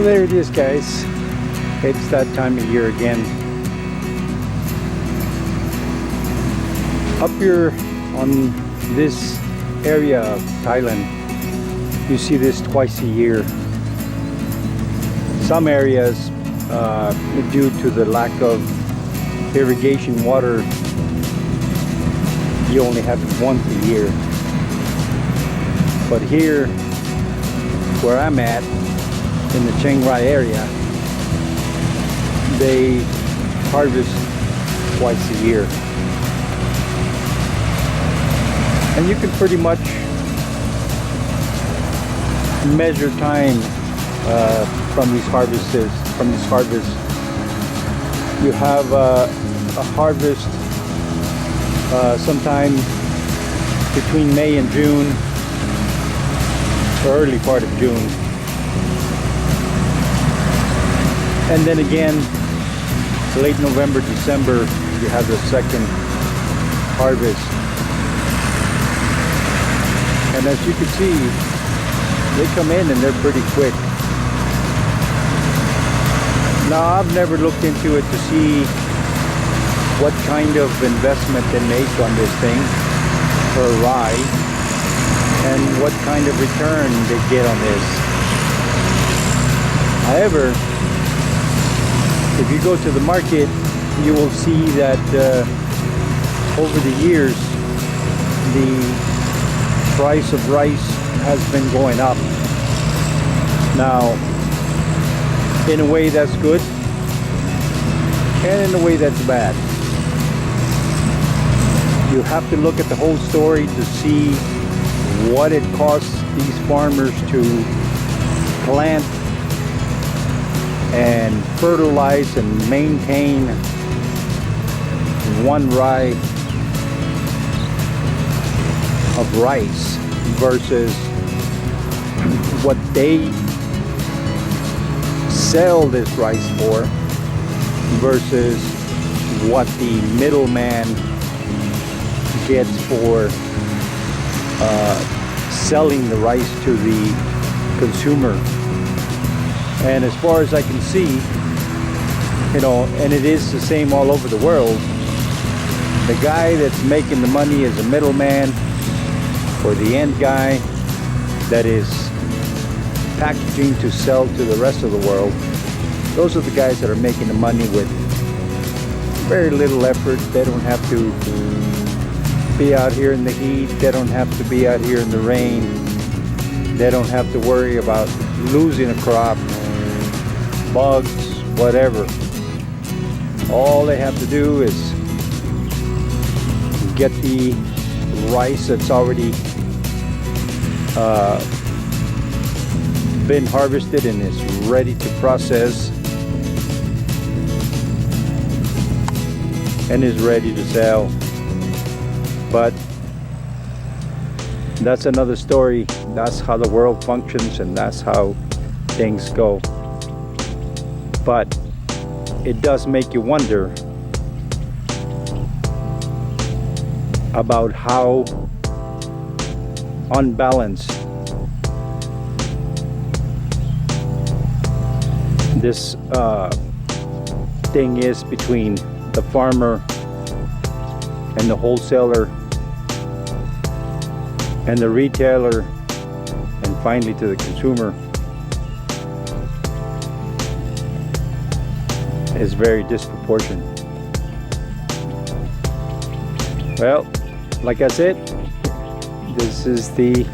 there it is, guys. It's that time of year again. Up here on this area of Thailand, you see this twice a year. Some areas, due to the lack of irrigation water, you only have it once a year. But here, where I'm at, in the Chiang Rai area, they harvest twice a year. And you can pretty much measure time from these harvests. You have a harvest sometime between May and June, the early part of June. And then again, late November, December, you have the second harvest. And as you can see, they come in and they're pretty quick. Now, I've never looked into it to see what kind of investment they make on this thing for rye and what kind of return they get on this. However, if you go to the market, you will see that over the years, the price of rice has been going up. Now, in a way that's good, and in a way that's bad. You have to look at the whole story to see what it costs these farmers to plant and fertilize and maintain one rye of rice versus what they sell this rice for versus what the middleman gets for selling the rice to the consumer. And as far as I can see, you know, and it is the same all over the world, the guy that's making the money is a middleman, or the end guy that is packaging to sell to the rest of the world. Those are the guys that are making the money with very little effort. They don't have to be out here in the heat. They don't have to be out here in the rain. They don't have to worry about losing a crop, bugs, whatever. All they have to do is get the rice that's already been harvested and is ready to process and is ready to sell. But that's another story. That's how the world functions and that's how things go. But it does make you wonder about how unbalanced this thing is between the farmer and the wholesaler and the retailer and finally to the consumer. Is very disproportionate. Well, like I said, this is the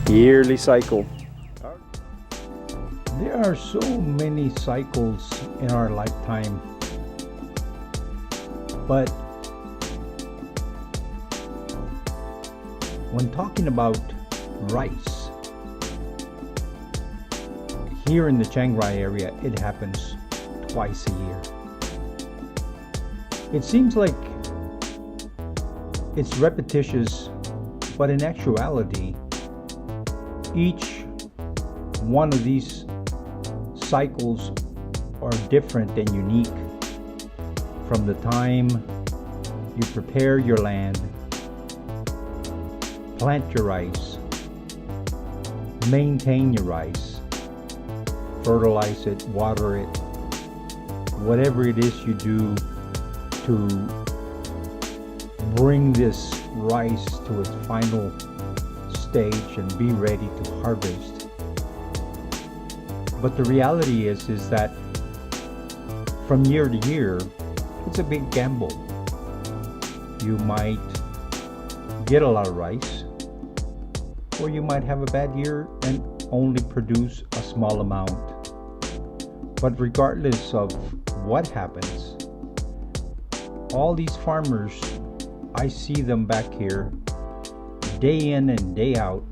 yearly cycle. There are so many cycles in our lifetime, but when talking about rice, here in the Chiang Rai area, it happens twice a year. It seems like it's repetitious, but in actuality, each one of these cycles are different and unique. From the time you prepare your land, plant your rice, maintain your rice, fertilize it, water it, whatever it is you do to bring this rice to its final stage and be ready to harvest. But the reality is that from year to year, it's a big gamble. You might get a lot of rice, or you might have a bad year and only produce a small amount. But regardless of what happens, all these farmers, I see them back here day in and day out,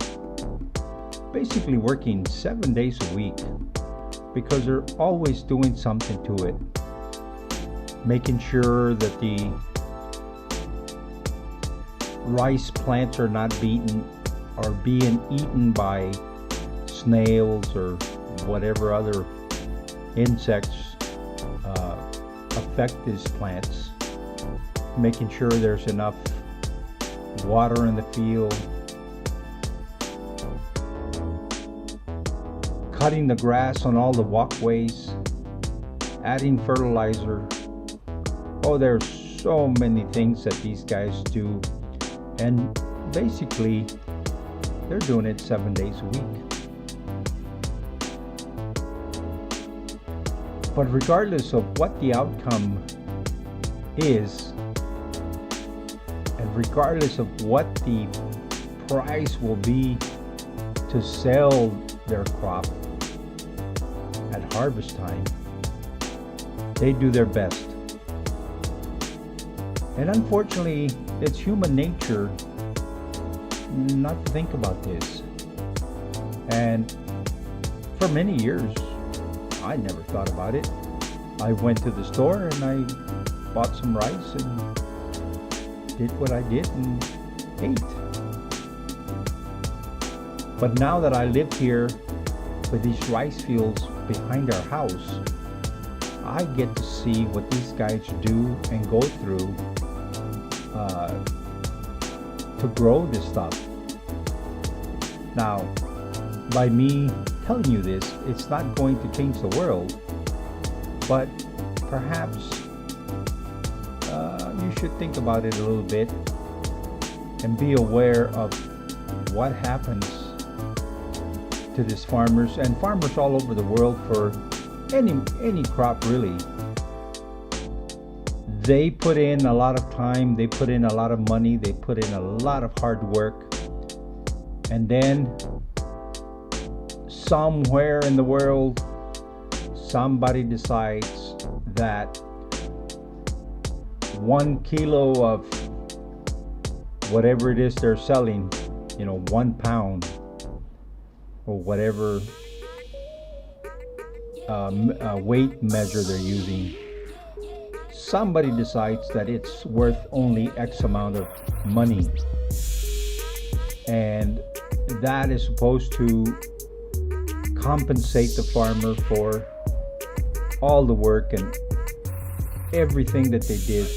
basically working 7 days a week, because they're always doing something to it, making sure that the rice plants are not being eaten by snails or whatever other insects affect these plants, making sure there's enough water in the field, cutting the grass on all the walkways, adding fertilizer. Oh, there's so many things that these guys do, and basically they're doing it 7 days a week. But regardless of what the outcome is, and regardless of what the price will be to sell their crop at harvest time, they do their best. And unfortunately, it's human nature not to think about this. And for many years, I never thought about it. I went to the store and I bought some rice and did what I did and ate. But now that I live here with these rice fields behind our house, I get to see what these guys do and go through to grow this stuff. Now, by me telling you this, it's not going to change the world, but perhaps you should think about it a little bit and be aware of what happens to these farmers and farmers all over the world for any crop really. They put in a lot of time, they put in a lot of money, they put in a lot of hard work, and then somewhere in the world somebody decides that 1 kilo of whatever it is they're selling, 1 pound or whatever weight measure they're using, somebody decides that it's worth only X amount of money, and that is supposed to compensate the farmer for all the work and everything that they did,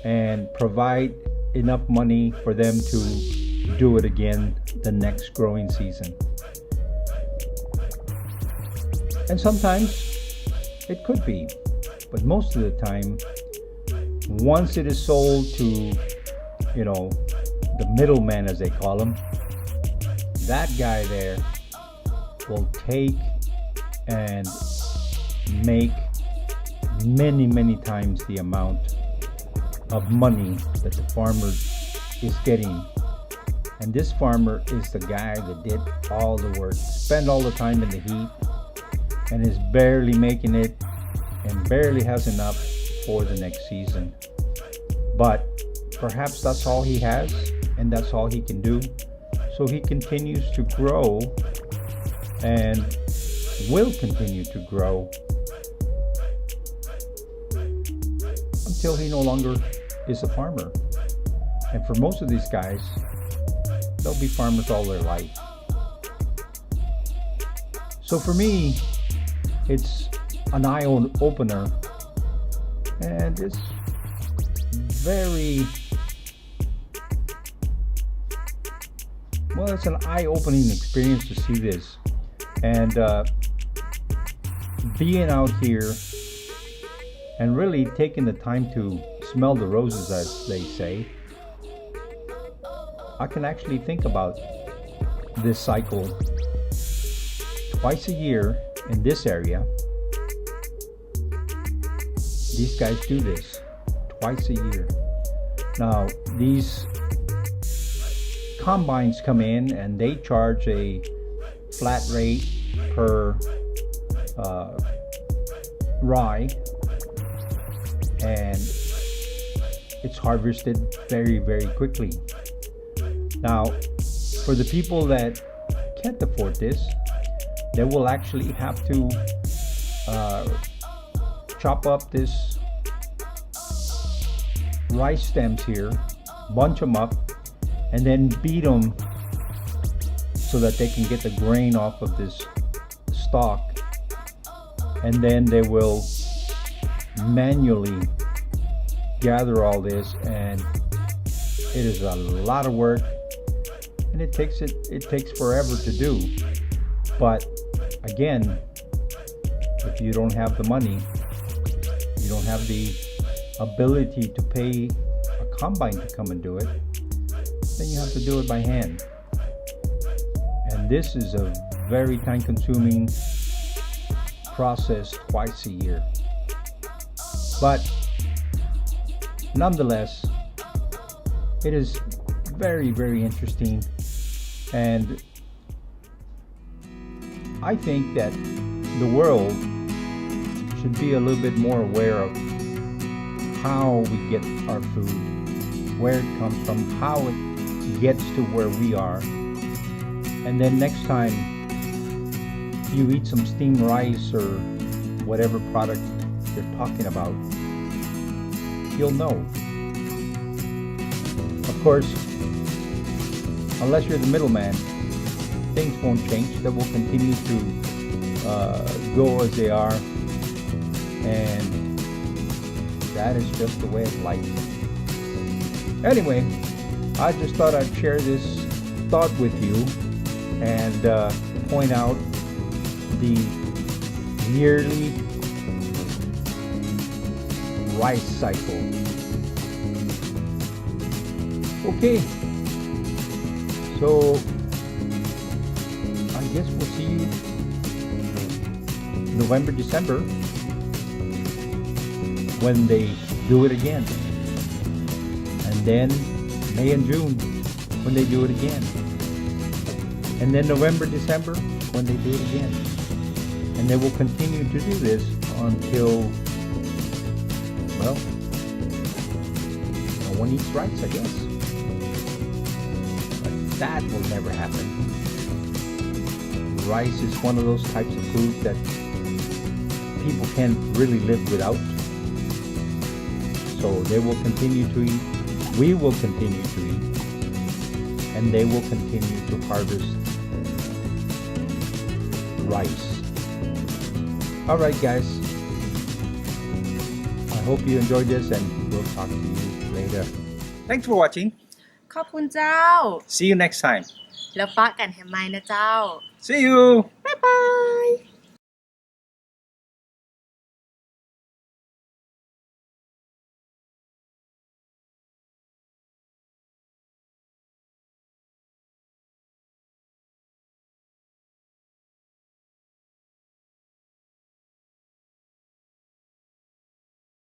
and provide enough money for them to do it again the next growing season. And sometimes it could be, but most of the time, once it is sold to, the middleman, as they call him, that guy there will take and make many times the amount of money that the farmer is getting. And this farmer is the guy that did all the work, spent all the time in the heat, and is barely making it and barely has enough for the next season. But perhaps that's all he has and that's all he can do. So he continues to grow and will continue to grow until he no longer is a farmer. And for most of these guys, they'll be farmers all their life. So for me, it's an eye opener, and it's it's an eye-opening experience to see this. And being out here and really taking the time to smell the roses, as they say, I can actually think about this cycle twice a year in this area. These guys do this twice a year. Now, these combines come in and they charge a flat rate per rye, and it's harvested very, very quickly. Now, for the people that can't afford this, they will actually have to chop up this rice stems here, bunch them up, and then beat them so that they can get the grain off of this stalk, and then they will manually gather all this, and it is a lot of work, and it takes forever to do. But again, if you don't have the money, you don't have the ability to pay a combine to come and do it, then you have to do it by hand. And this is a very time consuming process twice a year. But nonetheless, it is very, very interesting, and I think that the world should be a little bit more aware of how we get our food, where it comes from, how it gets to where we are. And then next time you eat some steamed rice or whatever product you're talking about, you'll know. Of course, unless you're the middleman, things won't change. They will continue to go as they are, and that is just the way of life. Anyway, I just thought I'd share this thought with you and point out the yearly rice cycle. Okay, so I guess we'll see you November, December when they do it again, and then May and June when they do it again, and then November, December when they do it again, and they will continue to do this until, well, no one eats rice, I guess. But that will never happen. Rice is one of those types of food that people can't really live without. So they will continue to eat, we will continue to eat, and they will continue to harvest rice. Alright guys, I hope you enjoyed this, and we'll talk to you later. Thanks for watching. ขอบคุณเจ้า See you next time. แล้วปะกันแฮมไมนะเจ้า See you.บ๊ายบาย